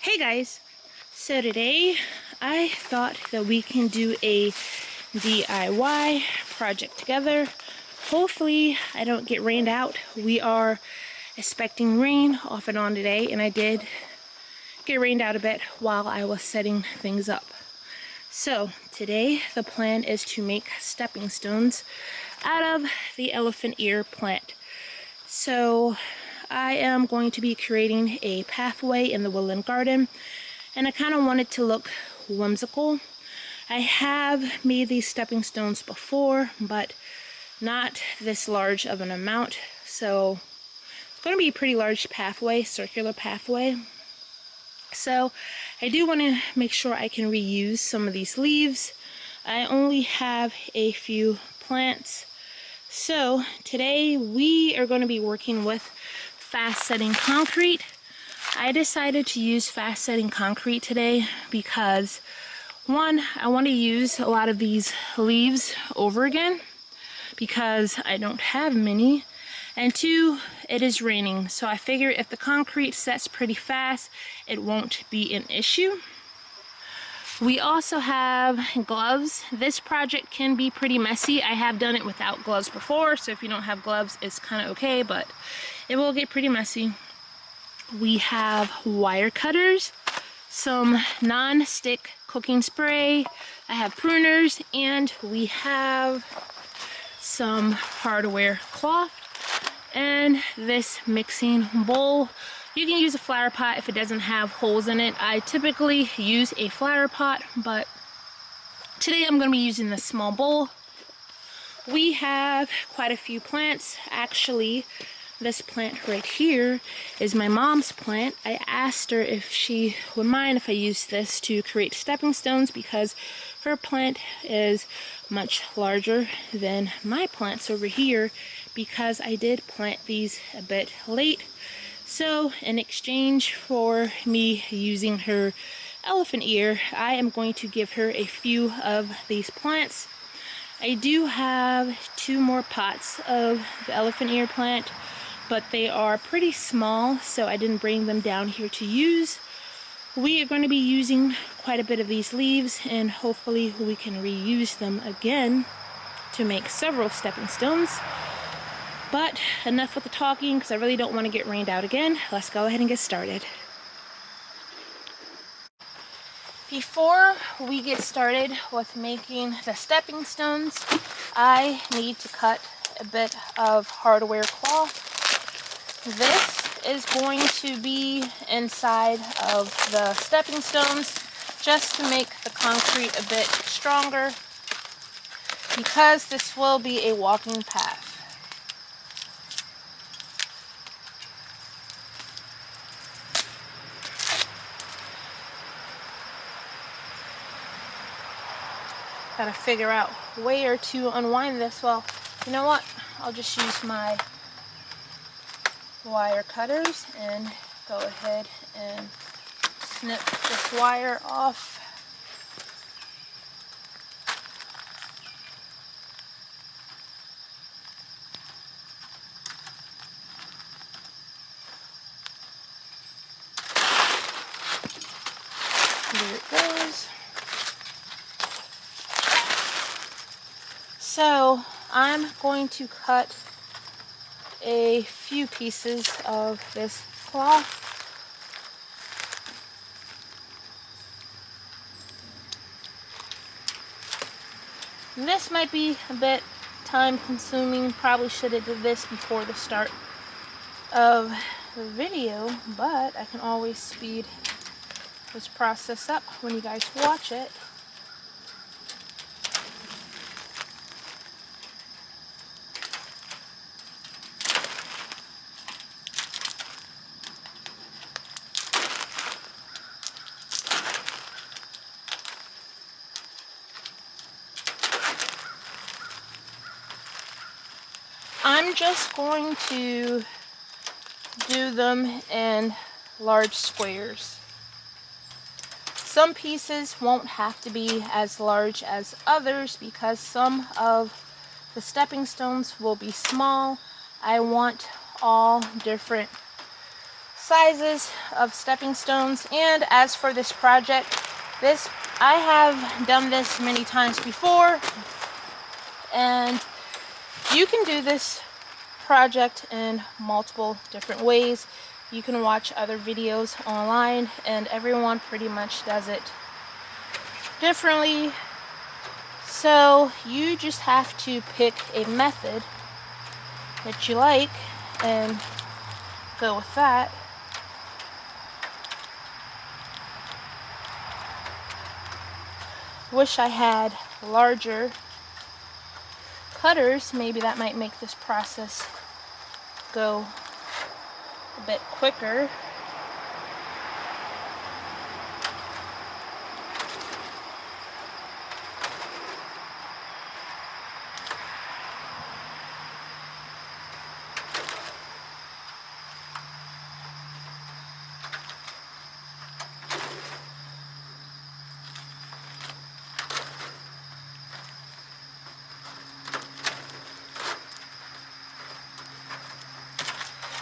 Hey guys, so today I thought that we can do a DIY project together. Hopefully I don't get rained out. We are expecting rain off and on today, and I did get rained out a bit while I was setting things up. So today the plan is to make stepping stones out of the elephant ear plant. So I am going to be creating a pathway in the woodland garden, and I kind of want it to look whimsical. I have made these stepping stones before, but not this large of an amount, so it's going to be a pretty large pathway, circular pathway. So I do want to make sure I can reuse some of these leaves. I only have a few plants. So today we are going to be working with fast setting concrete. I decided to use fast setting concrete today because one, I want to use a lot of these leaves over again because I don't have many, and two, it is raining, so I figure if the concrete sets pretty fast, it won't be an issue. We also have gloves. This project can be pretty messy. I have done it without gloves before, so if you don't have gloves, it's kind of okay, but it will get pretty messy. We have wire cutters, some non-stick cooking spray, I have pruners, and we have some hardware cloth, and this mixing bowl. You can use a flower pot if it doesn't have holes in it. I typically use a flower pot, but today I'm going to be using this small bowl. We have quite a few plants. Actually, this plant right here is my mom's plant. I asked her if she would mind if I use this to create stepping stones because her plant is much larger than my plants over here because I did plant these a bit late. So in exchange for me using her elephant ear, I am going to give her a few of these plants. I do have 2 more pots of the elephant ear plant, but they are pretty small, so I didn't bring them down here to use. We are going to be using quite a bit of these leaves, and hopefully we can reuse them again to make several stepping stones. But enough with the talking because I really don't want to get rained out again. Let's go ahead and get started. Before we get started with making the stepping stones, I need to cut a bit of hardware cloth. This is going to be inside of the stepping stones just to make the concrete a bit stronger because this will be a walking path. Gotta figure out where to unwind this. Well, you know what? I'll just use my wire cutters and go ahead and snip this wire off. There it goes. So I'm going to cut a few pieces of this cloth. This might be a bit time consuming. Probably should have did this before the start of the video, but I can always speed this process up when you guys watch it. I'm just going to do them in large squares. Some pieces won't have to be as large as others because some of the stepping stones will be small. I want all different sizes of stepping stones. And as for this project, I have done this many times before, and you can do this project in multiple different ways. You can watch other videos online, and everyone pretty much does it differently. So you just have to pick a method that you like and go with that. Wish I had larger cutters. Maybe that might make this process go a bit quicker.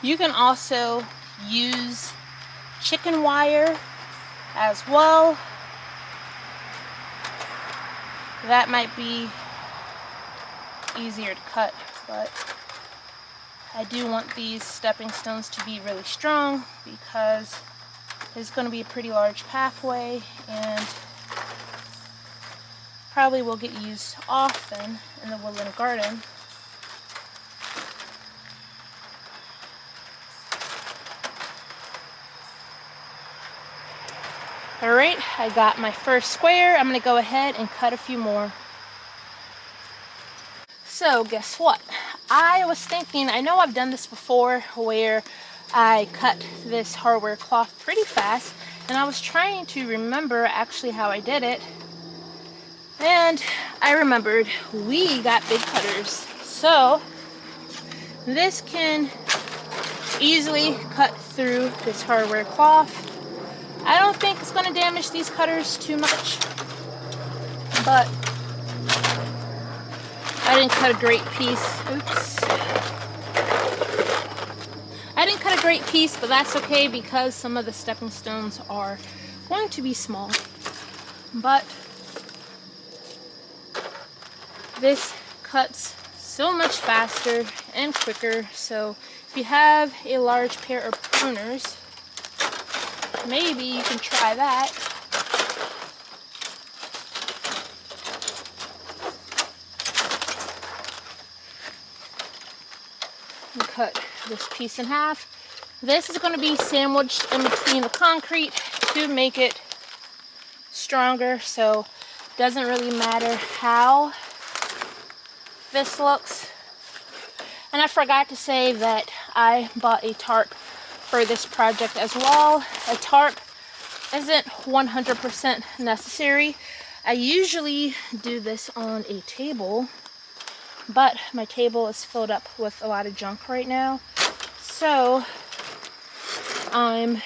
You can also use chicken wire as well. That might be easier to cut, but I do want these stepping stones to be really strong because it's going to be a pretty large pathway and probably will get used often in the woodland garden. Alright, I got my first square. I'm going to go ahead and cut a few more. So guess what? I was thinking, I know I've done this before where I cut this hardware cloth pretty fast, and I was trying to remember actually how I did it, and I remembered we got big cutters. So this can easily cut through this hardware cloth. I don't think it's going to damage these cutters too much, but I didn't cut a great piece. Oops. I didn't cut a great piece, but that's okay because some of the stepping stones are going to be small. But this cuts so much faster and quicker, so if you have a large pair of pruners, maybe you can try that. And cut this piece in half. This is going to be sandwiched in between the concrete to make it stronger, so it doesn't really matter how this looks. And I forgot to say that I bought a tarp for this project as well. A tarp isn't 100% necessary. I usually do this on a table, but my table is filled up with a lot of junk right now. So I'm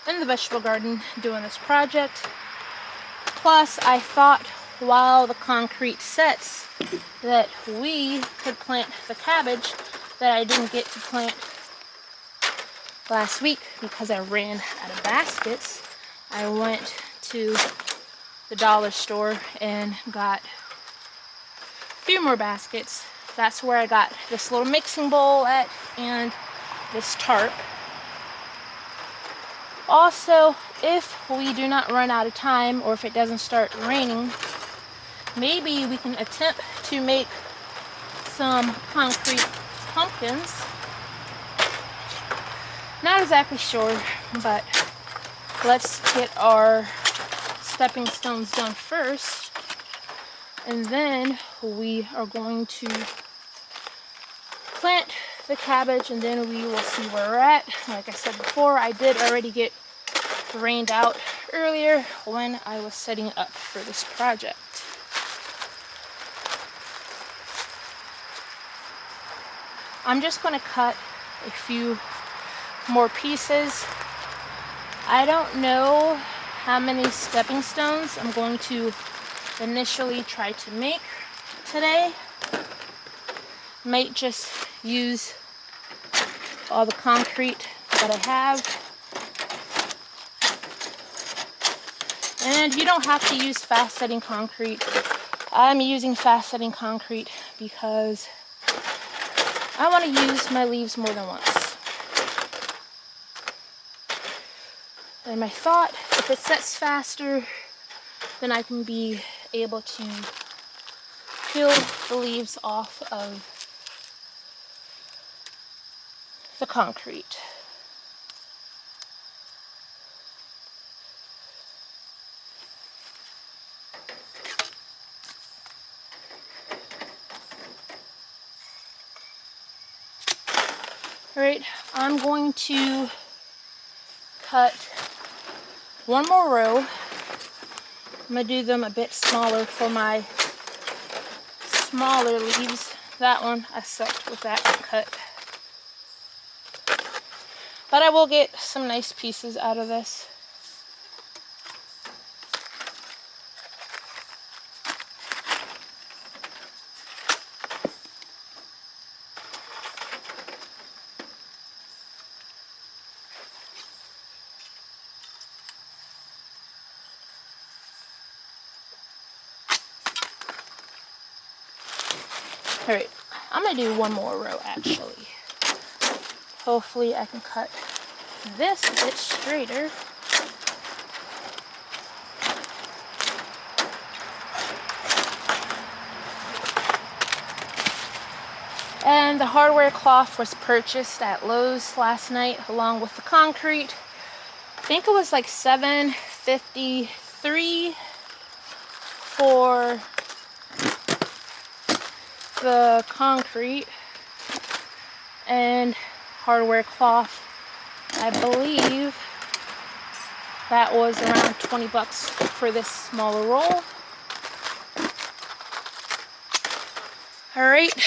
in the vegetable garden doing this project. Plus I thought while the concrete sets that we could plant the cabbage that I didn't get to plant last week because I ran out of baskets. I went to the dollar store and got a few more baskets. That's where I got this little mixing bowl at and this tarp. Also, if we do not run out of time or if it doesn't start raining, maybe we can attempt to make some concrete pumpkins. Not exactly sure, but let's get our stepping stones done first, and then we are going to plant the cabbage, and then we will see where we're at. Like I said before, I did already get rained out earlier when I was setting it up for this project. I'm just going to cut a few more pieces. I don't know how many stepping stones I'm going to initially try to make today. Might just use all the concrete that I have. And you don't have to use fast setting concrete. I'm using fast setting concrete because I want to use my leaves more than once. And my thought, if it sets faster, then I can be able to peel the leaves off of the concrete. Alright, I'm going to cut one more row. I'm going to do them a bit smaller for my smaller leaves. That one I sucked with that cut. But I will get some nice pieces out of this. Alright, I'm going to do one more row actually. Hopefully I can cut this a bit straighter. And the hardware cloth was purchased at Lowe's last night along with the concrete. I think it was like $7.53 for the concrete, and hardware cloth, I believe that was around 20 bucks for this smaller roll. Alright,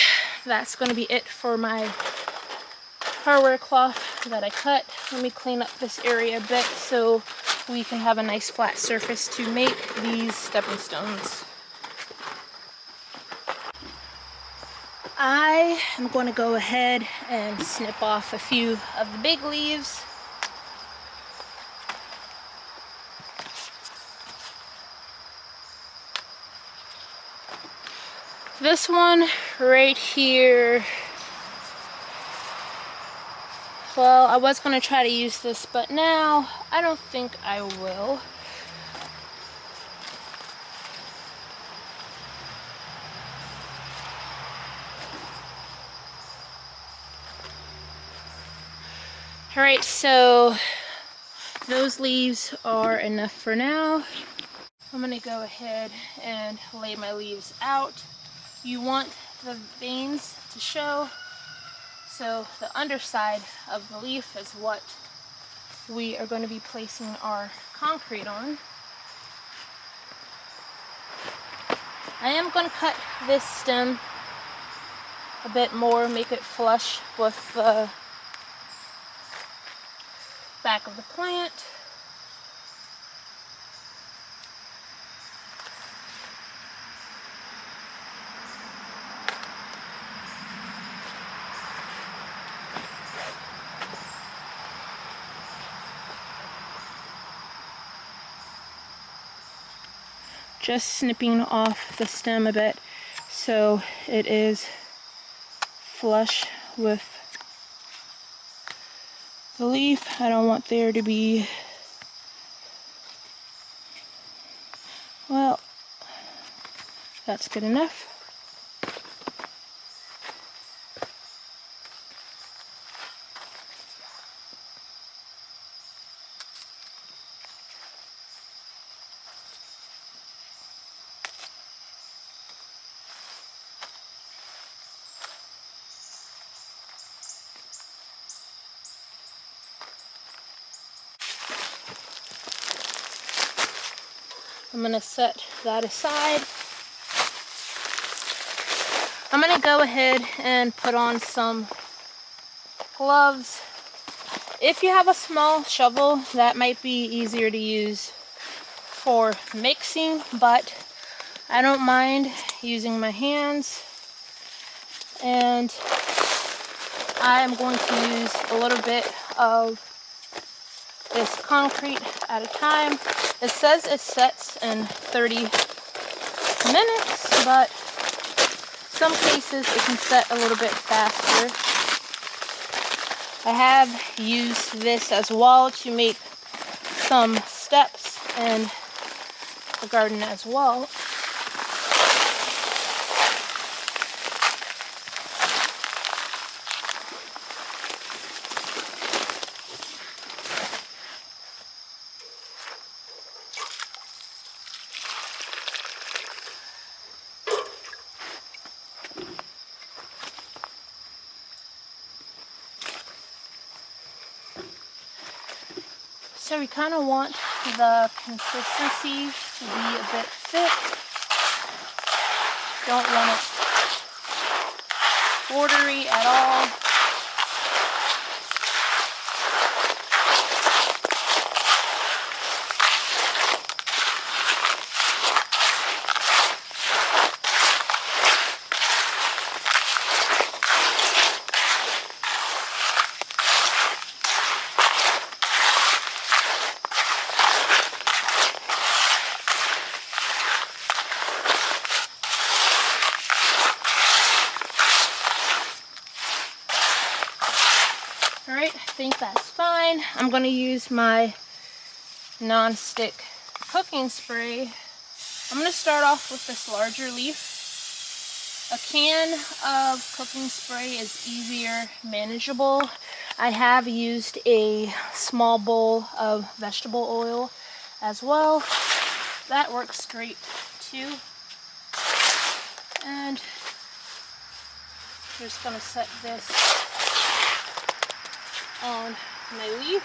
that's going to be it for my hardware cloth that I cut. Let me clean up this area a bit so we can have a nice flat surface to make these stepping stones. I am going to go ahead and snip off a few of the big leaves. This one right here, well, I was going to try to use this, but now I don't think I will. Alright, so those leaves are enough for now. I'm going to go ahead and lay my leaves out. You want the veins to show, so the underside of the leaf is what we are going to be placing our concrete on. I am going to cut this stem a bit more, make it flush with the back of the plant. Just snipping off the stem a bit so it is flush with the leaf. I don't want there to be, well, that's good enough. I'm going to set that aside. I'm going to go ahead and put on some gloves. If you have a small shovel, that might be easier to use for mixing, but I don't mind using my hands. And I'm going to use a little bit of this concrete at a time. It says it sets in 30 minutes, but some cases it can set a little bit faster. I have used this as well to make some steps in the garden as well. So we kind of want the consistency to be a bit thick. Don't want it bordery at all. Alright, I think that's fine. I'm going to use my non-stick cooking spray. I'm going to start off with this larger leaf. A can of cooking spray is easier manageable. I have used a small bowl of vegetable oil as well. That works great too. And I'm just going to set this on my leaf.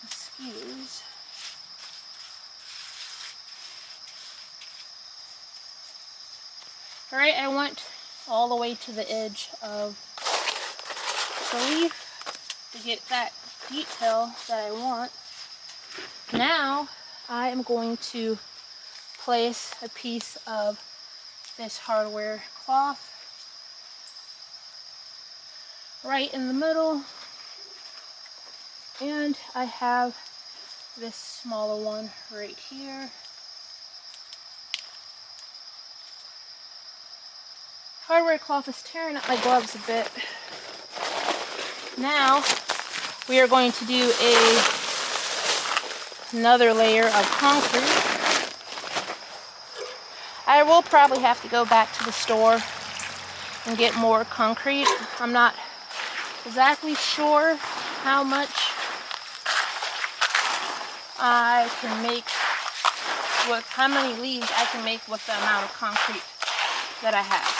Excuse. Alright, I went all the way to the edge of the leaf to get that detail that I want. Now I am going to place a piece of this hardware cloth right in the middle, and I have this smaller one right here. Hardware cloth is tearing up my gloves a bit. Now we are going to do another layer of concrete. I will probably have to go back to the store and get more concrete. I'm not exactly sure how much I can make with how many leaves I can make with the amount of concrete that I have.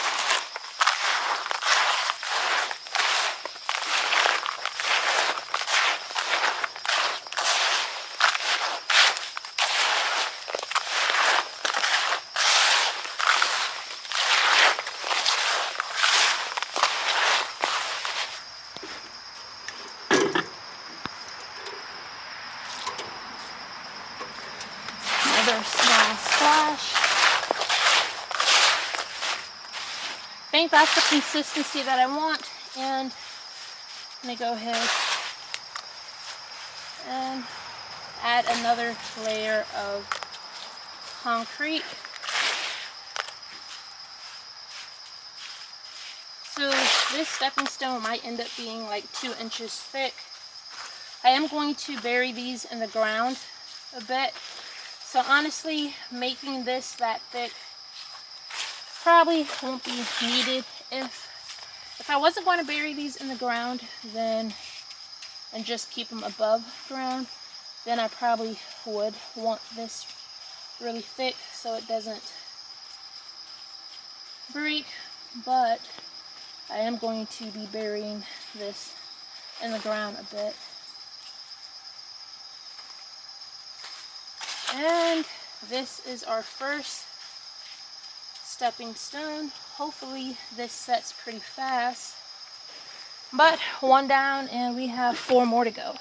Another small splash. I think that's the consistency that I want, and I'm going to go ahead and add another layer of concrete. So this stepping stone might end up being like 2 inches thick. I am going to bury these in the ground a bit. So honestly, making this that thick probably won't be needed. If I wasn't going to bury these in the ground, then and just keep them above ground, then I probably would want this really thick so it doesn't break. But I am going to be burying this in the ground a bit. And this is our first stepping stone. Hopefully this sets pretty fast. But one down and we have 4 more to go.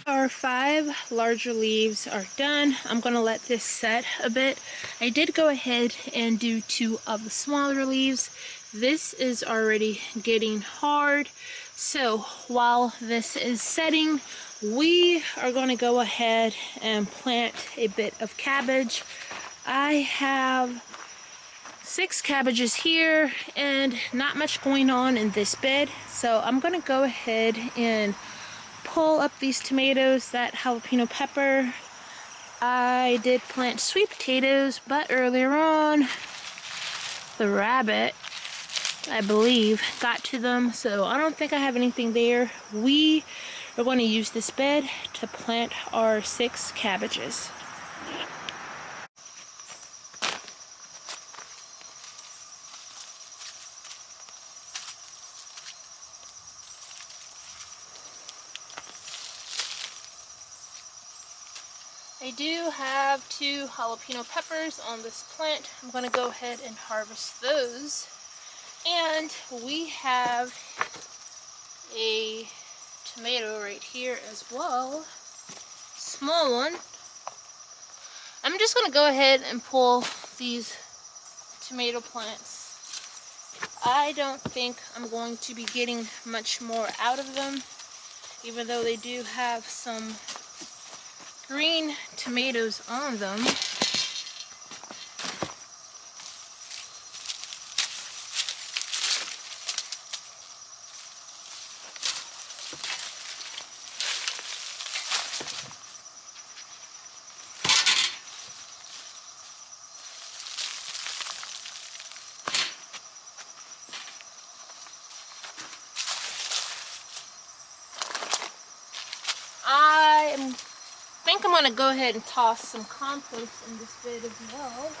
Our 5 larger leaves are done. I'm gonna let this set a bit. I did go ahead and do 2 of the smaller leaves. This is already getting hard. So while this is setting, we are gonna go ahead and plant a bit of cabbage. I have 6 cabbages here and not much going on in this bed. So I'm gonna go ahead and pull up these tomatoes, that jalapeno pepper. I did plant sweet potatoes, but earlier on, the rabbit, I believe, got to them, so I don't think I have anything there. We are going to use this bed to plant our 6 cabbages. I do have 2 jalapeno peppers on this plant. I'm going to go ahead and harvest those. And we have a tomato right here as well. Small one. I'm just going to go ahead and pull these tomato plants. I don't think I'm going to be getting much more out of them, even though they do have some green tomatoes on them. I think I'm going to go ahead and toss some compost in this bed as well.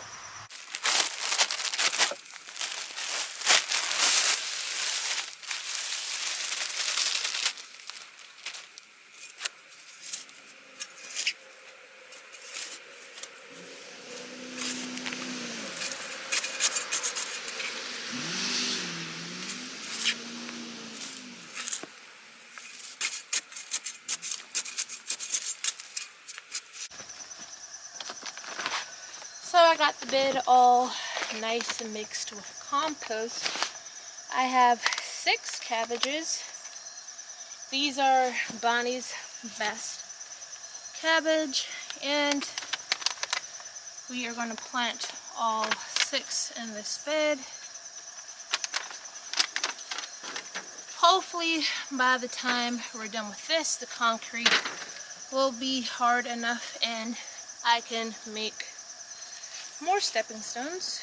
So I got the bed all nice and mixed with compost. I have 6 cabbages. These are Bonnie's Best cabbage, and we are going to plant all 6 in this bed. Hopefully by the time we're done with this, the concrete will be hard enough and I can make more stepping stones.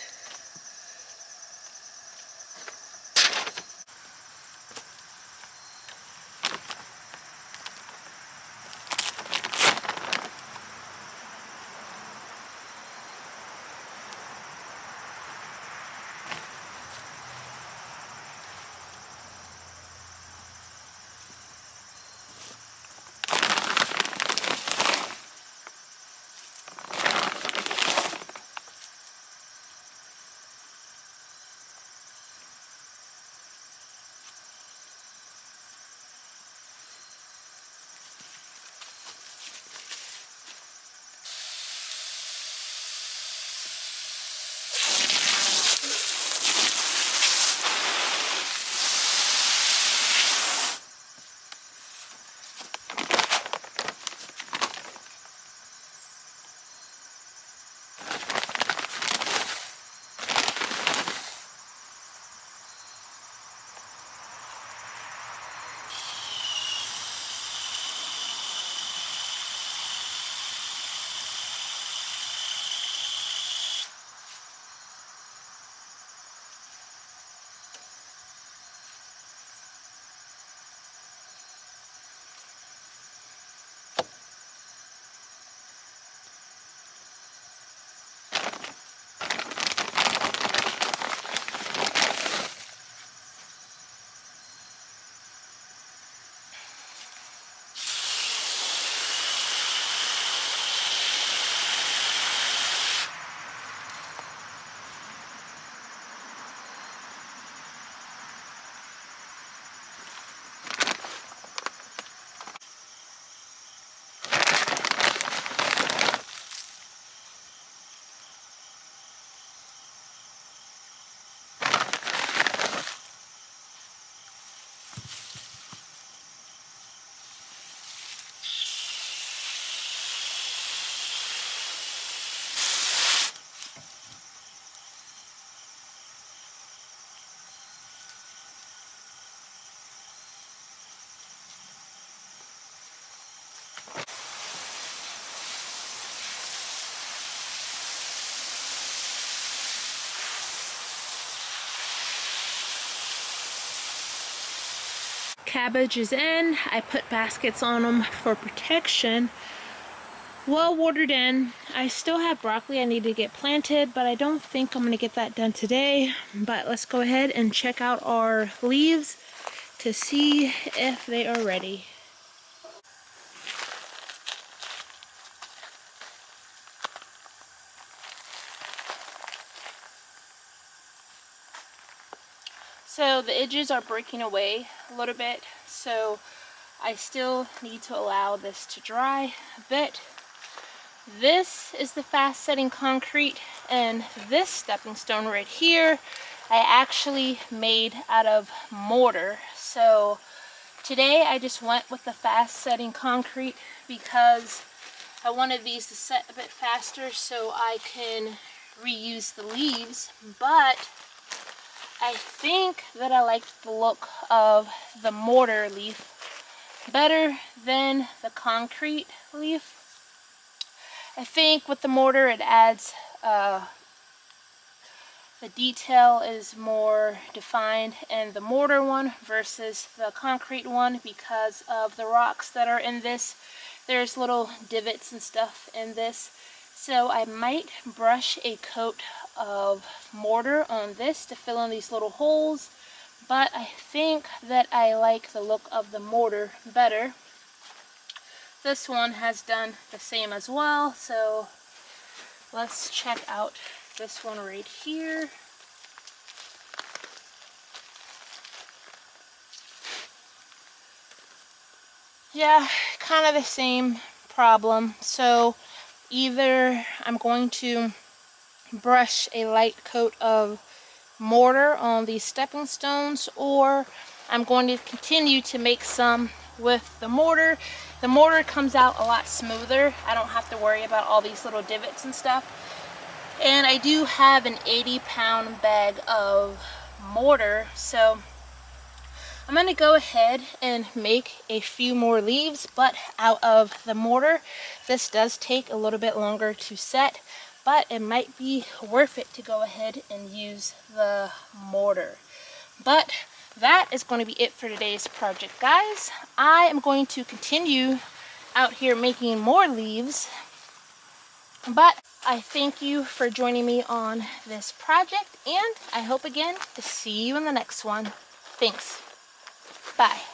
Cabbage is in. I put baskets on them for protection. Well watered in. I still have broccoli I need to get planted, but I don't think I'm going to get that done today. But let's go ahead and check out our leaves to see if they are ready. So the edges are breaking away a little bit, so I still need to allow this to dry a bit. This is the fast setting concrete, and this stepping stone right here I actually made out of mortar. So today I just went with the fast setting concrete because I wanted these to set a bit faster so I can reuse the leaves, but I think that I liked the look of the mortar leaf better than the concrete leaf. I think with the mortar it adds, the detail is more defined in the mortar one versus the concrete one because of the rocks that are in this. There's little divots and stuff in this. So I might brush a coat of mortar on this to fill in these little holes, but I think that I like the look of the mortar better. This one has done the same as well, so let's check out this one right here. Yeah, kind of the same problem. So either I'm going to brush a light coat of mortar on these stepping stones, or I'm going to continue to make some with the mortar. The mortar comes out a lot smoother. I don't have to worry about all these little divots and stuff. And I do have an 80-pound bag of mortar, so I'm going to go ahead and make a few more leaves, but out of the mortar. This does take a little bit longer to set, but it might be worth it to go ahead and use the mortar. But that is going to be it for today's project, guys. I am going to continue out here making more leaves, but I thank you for joining me on this project, and I hope again to see you in the next one. Thanks. Bye.